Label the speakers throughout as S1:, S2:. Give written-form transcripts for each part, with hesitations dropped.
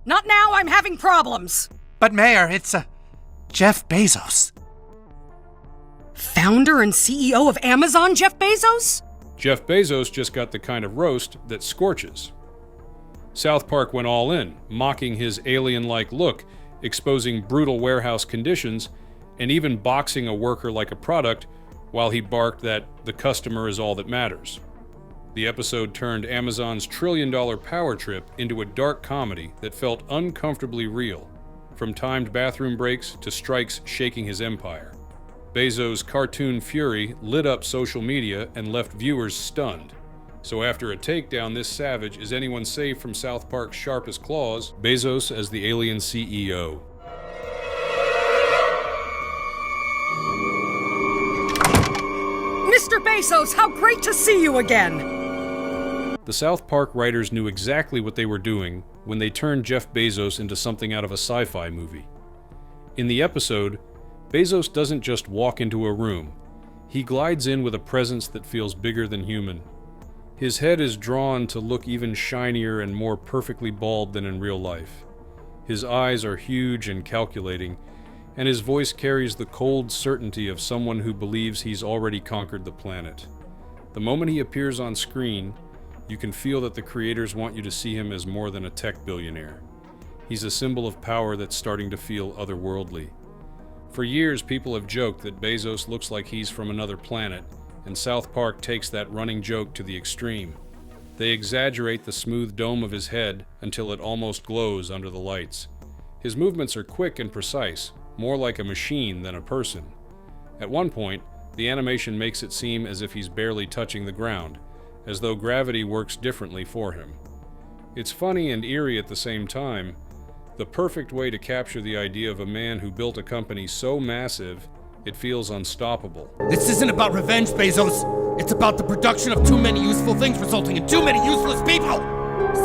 S1: Not now, I'm having problems.
S2: But Mayor, it's, Jeff Bezos.
S1: Founder and CEO of Amazon, Jeff Bezos?
S3: Jeff Bezos just got the kind of roast that scorches. South Park went all in, mocking his alien-like look, exposing brutal warehouse conditions, and even boxing a worker like a product while he barked that the customer is all that matters. The episode turned Amazon's trillion-dollar power trip into a dark comedy that felt uncomfortably real, from timed bathroom breaks to strikes shaking his empire. Bezos' cartoon fury lit up social media and left viewers stunned. So after a takedown this savage, is anyone safe from South Park's sharpest claws? Bezos as the alien CEO.
S1: Mr. Bezos, how great to see you again!
S3: The South Park writers knew exactly what they were doing when they turned Jeff Bezos into something out of a sci-fi movie. In the episode, Bezos doesn't just walk into a room. He glides in with a presence that feels bigger than human. His head is drawn to look even shinier and more perfectly bald than in real life. His eyes are huge and calculating, and his voice carries the cold certainty of someone who believes he's already conquered the planet. The moment he appears on screen, you can feel that the creators want you to see him as more than a tech billionaire. He's a symbol of power that's starting to feel otherworldly. For years, people have joked that Bezos looks like he's from another planet, and South Park takes that running joke to the extreme. They exaggerate the smooth dome of his head until it almost glows under the lights. His movements are quick and precise, more like a machine than a person. At one point, the animation makes it seem as if he's barely touching the ground, as though gravity works differently for him. It's funny and eerie at the same time, the perfect way to capture the idea of a man who built a company so massive, it feels unstoppable.
S4: This isn't about revenge, Bezos. It's about the production of too many useful things resulting in too many useless people.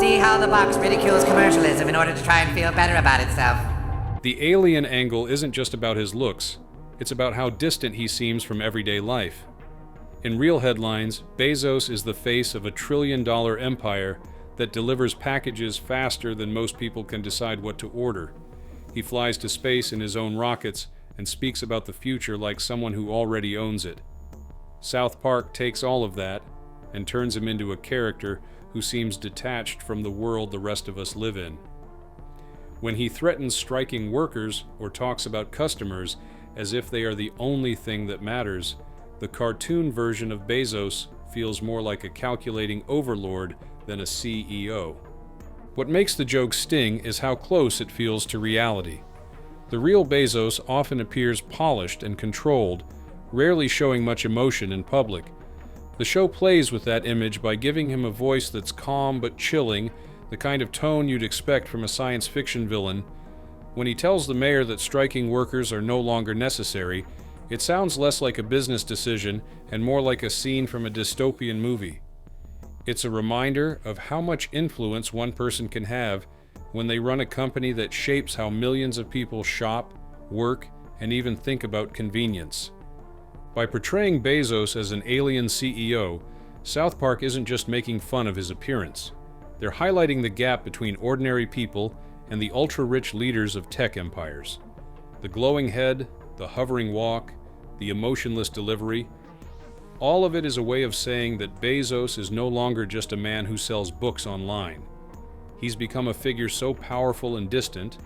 S5: See how the box ridicules commercialism in order to try and feel better about itself.
S3: The alien angle isn't just about his looks, it's about how distant he seems from everyday life. In real headlines, Bezos is the face of a trillion-dollar empire that delivers packages faster than most people can decide what to order. He flies to space in his own rockets and speaks about the future like someone who already owns it. South Park takes all of that and turns him into a character who seems detached from the world the rest of us live in. When he threatens striking workers or talks about customers as if they are the only thing that matters, the cartoon version of Bezos feels more like a calculating overlord than a CEO. What makes the joke sting is how close it feels to reality. The real Bezos often appears polished and controlled, rarely showing much emotion in public. The show plays with that image by giving him a voice that's calm but chilling, the kind of tone you'd expect from a science fiction villain. When he tells the mayor that striking workers are no longer necessary, it sounds less like a business decision and more like a scene from a dystopian movie. It's a reminder of how much influence one person can have when they run a company that shapes how millions of people shop, work, and even think about convenience. By portraying Bezos as an alien CEO, South Park isn't just making fun of his appearance. They're highlighting the gap between ordinary people and the ultra-rich leaders of tech empires. The glowing head, the hovering walk, the emotionless delivery, all of it is a way of saying that Bezos is no longer just a man who sells books online. He's become a figure so powerful and distant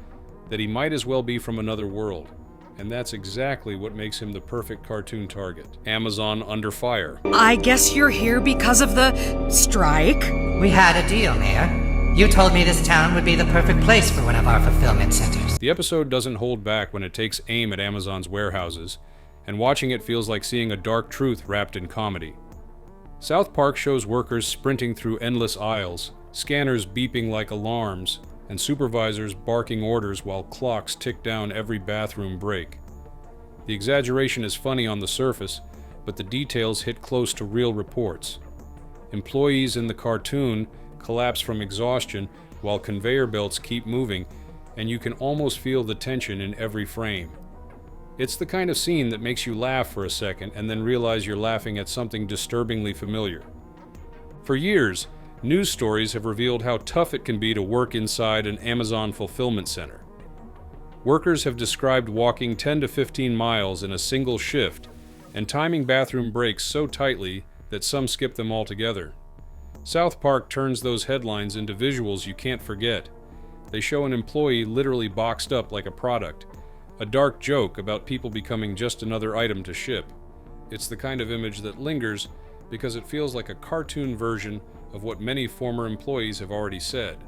S3: that he might as well be from another world. And that's exactly what makes him the perfect cartoon target. Amazon under fire.
S1: I guess you're here because of the strike?
S5: We had a deal, Mayor. You told me this town would be the perfect place for one of our fulfillment centers.
S3: The episode doesn't hold back when it takes aim at Amazon's warehouses, and watching it feels like seeing a dark truth wrapped in comedy. South Park shows workers sprinting through endless aisles, scanners beeping like alarms, and supervisors barking orders while clocks tick down every bathroom break. The exaggeration is funny on the surface, but the details hit close to real reports. Employees in the cartoon collapse from exhaustion while conveyor belts keep moving, and you can almost feel the tension in every frame. It's the kind of scene that makes you laugh for a second and then realize you're laughing at something disturbingly familiar. For years, News stories have revealed how tough it can be to work inside an Amazon fulfillment center. Workers have described walking 10 to 15 miles in a single shift and timing bathroom breaks so tightly that some skip them altogether. South Park turns those headlines into visuals you can't forget. They show an employee literally boxed up like a product, a dark joke about people becoming just another item to ship. It's the kind of image that lingers because it feels like a cartoon version of what many former employees have already said.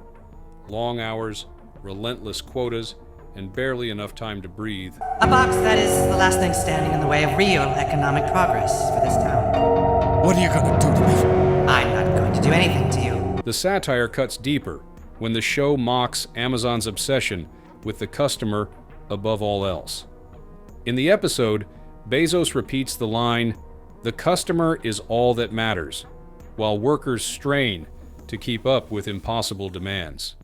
S3: Long hours, relentless quotas, and barely enough time to breathe.
S5: A box that is the last thing standing in the way of real economic progress for this town.
S4: What are you gonna do to me?
S5: I'm not going to do anything to you.
S3: The satire cuts deeper when the show mocks Amazon's obsession with the customer above all else. In the episode, Bezos repeats the line, "The customer is all that matters," while workers strain to keep up with impossible demands.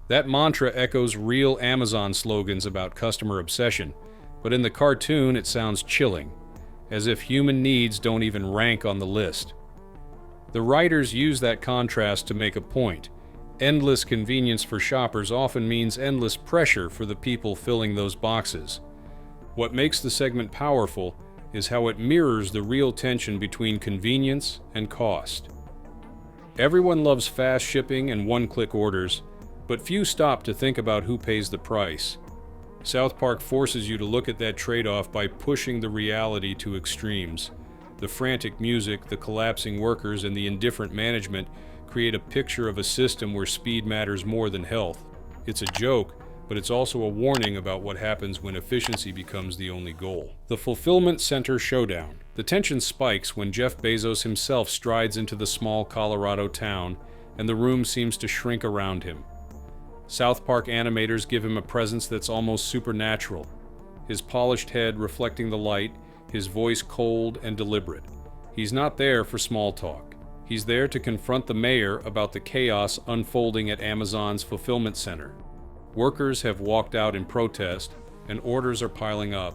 S3: That mantra echoes real Amazon slogans about customer obsession, but in the cartoon it sounds chilling, as if human needs don't even rank on the list. The writers use that contrast to make a point. Endless convenience for shoppers often means endless pressure for the people filling those boxes. What makes the segment powerful is how it mirrors the real tension between convenience and cost. Everyone loves fast shipping and one-click orders, but few stop to think about who pays the price. South Park forces you to look at that trade-off by pushing the reality to extremes. The frantic music, the collapsing workers, and the indifferent management create a picture of a system where speed matters more than health. It's a joke, but it's also a warning about what happens when efficiency becomes the only goal. The Fulfillment Center Showdown. The tension spikes when Jeff Bezos himself strides into the small Colorado town, and the room seems to shrink around him. South Park animators give him a presence that's almost supernatural. His polished head reflecting the light, his voice cold and deliberate. He's not there for small talk. He's there to confront the mayor about the chaos unfolding at Amazon's fulfillment center. Workers have walked out in protest, and orders are piling up.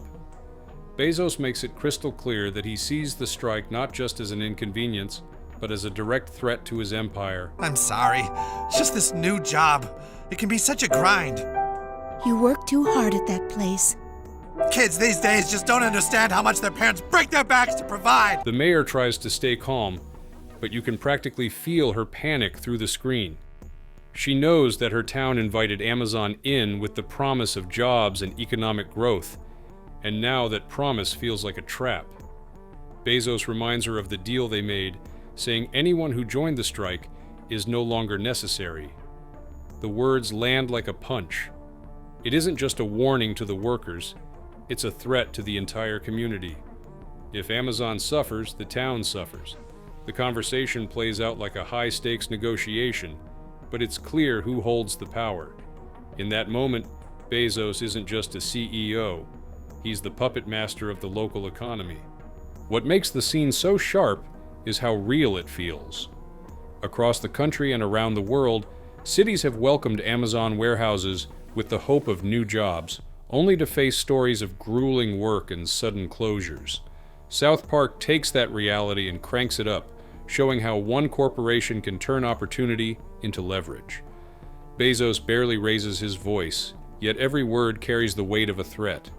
S3: Bezos makes it crystal clear that he sees the strike not just as an inconvenience, but as a direct threat to his empire.
S2: I'm sorry. It's just this new job. It can be such a grind.
S6: You work too hard at that place.
S2: Kids these days just don't understand how much their parents break their backs to provide.
S3: The mayor tries to stay calm, but you can practically feel her panic through the screen. She knows that her town invited Amazon in with the promise of jobs and economic growth, and now that promise feels like a trap. Bezos reminds her of the deal they made, saying anyone who joined the strike is no longer necessary. The words land like a punch. It isn't just a warning to the workers, it's a threat to the entire community. If Amazon suffers, the town suffers. The conversation plays out like a high-stakes negotiation, but it's clear who holds the power. In that moment, Bezos isn't just a CEO, he's the puppet master of the local economy. What makes the scene so sharp is how real it feels. Across the country and around the world, cities have welcomed Amazon warehouses with the hope of new jobs, only to face stories of grueling work and sudden closures. South Park takes that reality and cranks it up, showing how one corporation can turn opportunity into leverage. Bezos barely raises his voice, yet every word carries the weight of a threat.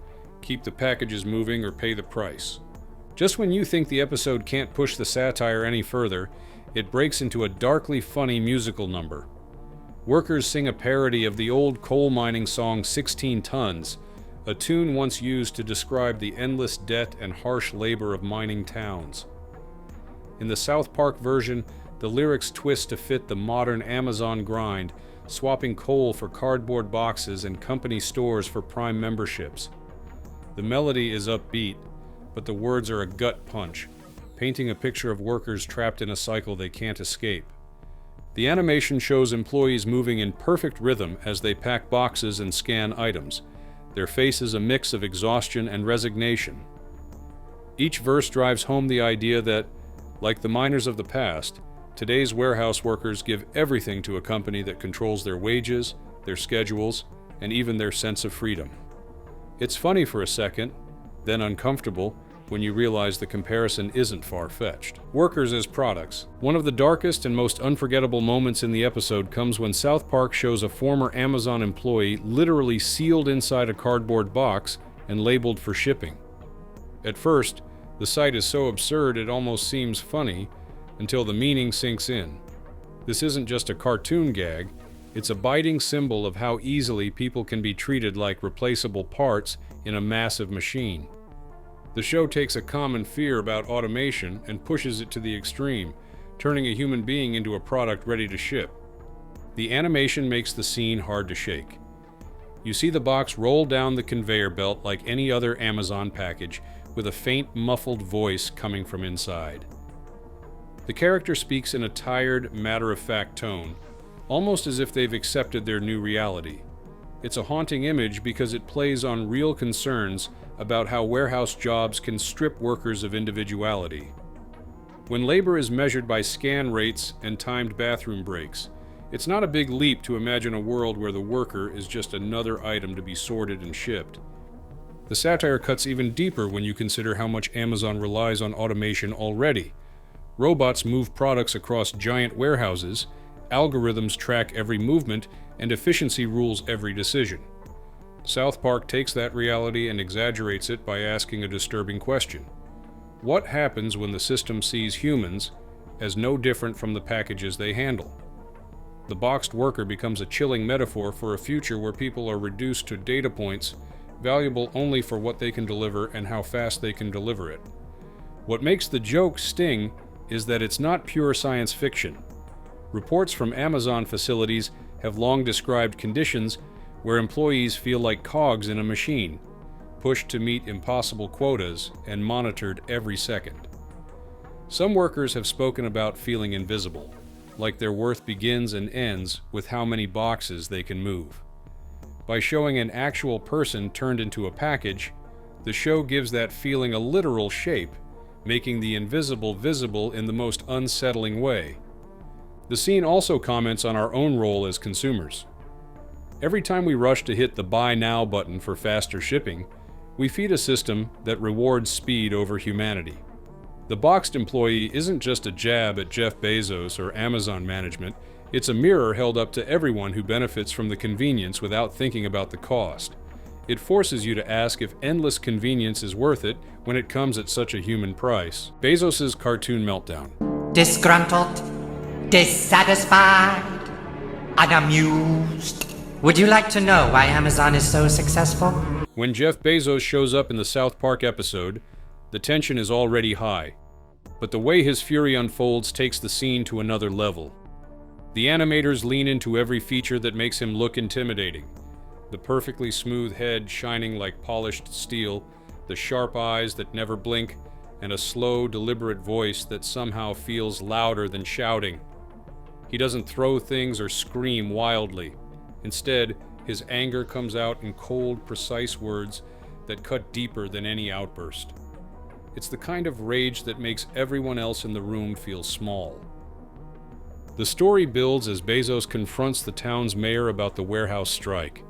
S3: Keep the packages moving or pay the price. Just when you think the episode can't push the satire any further, it breaks into a darkly funny musical number. Workers sing a parody of the old coal mining song 16 Tons, a tune once used to describe the endless debt and harsh labor of mining towns. In the South Park version, the lyrics twist to fit the modern Amazon grind, swapping coal for cardboard boxes and company stores for Prime memberships. The melody is upbeat, but the words are a gut punch, painting a picture of workers trapped in a cycle they can't escape. The animation shows employees moving in perfect rhythm as they pack boxes and scan items, their faces a mix of exhaustion and resignation. Each verse drives home the idea that, like the miners of the past, today's warehouse workers give everything to a company that controls their wages, their schedules, and even their sense of freedom. It's funny for a second, then uncomfortable, when you realize the comparison isn't far-fetched. Workers as products. One of the darkest and most unforgettable moments in the episode comes when South Park shows a former Amazon employee literally sealed inside a cardboard box and labeled for shipping. At first, the sight is so absurd it almost seems funny, until the meaning sinks in. This isn't just a cartoon gag, it's a biting symbol of how easily people can be treated like replaceable parts in a massive machine. The show takes a common fear about automation and pushes it to the extreme, turning a human being into a product ready to ship. The animation makes the scene hard to shake. You see the box roll down the conveyor belt like any other Amazon package, with a faint, muffled voice coming from inside. The character speaks in a tired, matter-of-fact tone, almost as if they've accepted their new reality. It's a haunting image because it plays on real concerns about how warehouse jobs can strip workers of individuality. When labor is measured by scan rates and timed bathroom breaks, it's not a big leap to imagine a world where the worker is just another item to be sorted and shipped. The satire cuts even deeper when you consider how much Amazon relies on automation already. Robots move products across giant warehouses, algorithms track every movement, and efficiency rules every decision. South Park takes that reality and exaggerates it by asking a disturbing question. What happens when the system sees humans as no different from the packages they handle? The boxed worker becomes a chilling metaphor for a future where people are reduced to data points, valuable only for what they can deliver and how fast they can deliver it. What makes the joke sting is that it's not pure science fiction. Reports from Amazon facilities have long described conditions where employees feel like cogs in a machine, pushed to meet impossible quotas and monitored every second. Some workers have spoken about feeling invisible, like their worth begins and ends with how many boxes they can move. By showing an actual person turned into a package, the show gives that feeling a literal shape, making the invisible visible in the most unsettling way. The scene also comments on our own role as consumers. Every time we rush to hit the Buy Now button for faster shipping, we feed a system that rewards speed over humanity. The boxed employee isn't just a jab at Jeff Bezos or Amazon management, it's a mirror held up to everyone who benefits from the convenience without thinking about the cost. It forces you to ask if endless convenience is worth it when it comes at such a human price. Bezos' cartoon meltdown.
S5: Disgruntled, dissatisfied, unamused. Would you like to know why Amazon is so successful?
S3: When Jeff Bezos shows up in the South Park episode, the tension is already high. But the way his fury unfolds takes the scene to another level. The animators lean into every feature that makes him look intimidating. The perfectly smooth head shining like polished steel, the sharp eyes that never blink, and a slow, deliberate voice that somehow feels louder than shouting. He doesn't throw things or scream wildly. Instead, his anger comes out in cold, precise words that cut deeper than any outburst. It's the kind of rage that makes everyone else in the room feel small. The story builds as Bezos confronts the town's mayor about the warehouse strike.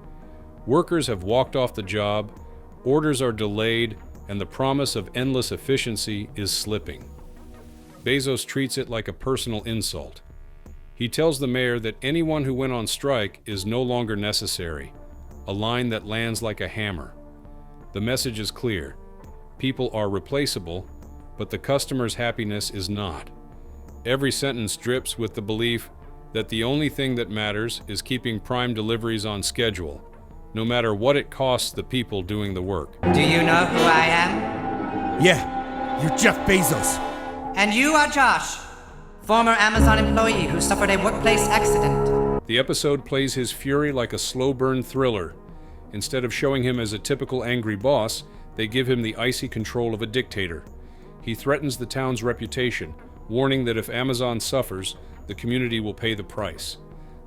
S3: Workers have walked off the job, orders are delayed, and the promise of endless efficiency is slipping. Bezos treats it like a personal insult. He tells the mayor that anyone who went on strike is no longer necessary, a line that lands like a hammer. The message is clear. People are replaceable, but the customer's happiness is not. Every sentence drips with the belief that the only thing that matters is keeping Prime deliveries on schedule, no matter what it costs the people doing the work.
S5: Do you know who I am?
S4: Yeah, you're Jeff Bezos.
S5: And you are Josh, former Amazon employee who suffered a workplace accident.
S3: The episode plays his fury like a slow-burn thriller. Instead of showing him as a typical angry boss, they give him the icy control of a dictator. He threatens the town's reputation, warning that if Amazon suffers, the community will pay the price.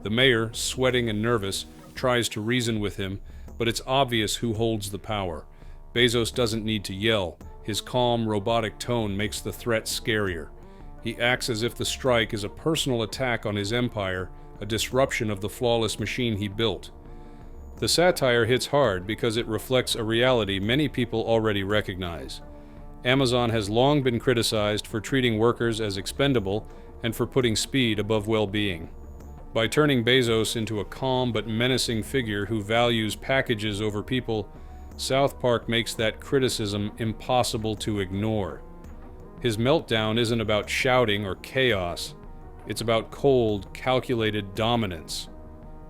S3: The mayor, sweating and nervous, tries to reason with him, but it's obvious who holds the power. Bezos doesn't need to yell. His calm, robotic tone makes the threat scarier. He acts as if the strike is a personal attack on his empire, a disruption of the flawless machine he built. The satire hits hard because it reflects a reality many people already recognize. Amazon has long been criticized for treating workers as expendable and for putting speed above well-being. By turning Bezos into a calm but menacing figure who values packages over people, South Park makes that criticism impossible to ignore. His meltdown isn't about shouting or chaos. It's about cold, calculated dominance.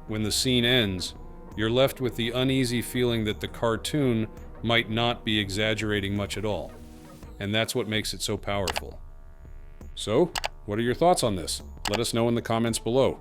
S3: When the scene ends, you're left with the uneasy feeling that the cartoon might not be exaggerating much at all. And that's what makes it so powerful. So, what are your thoughts on this? Let us know in the comments below.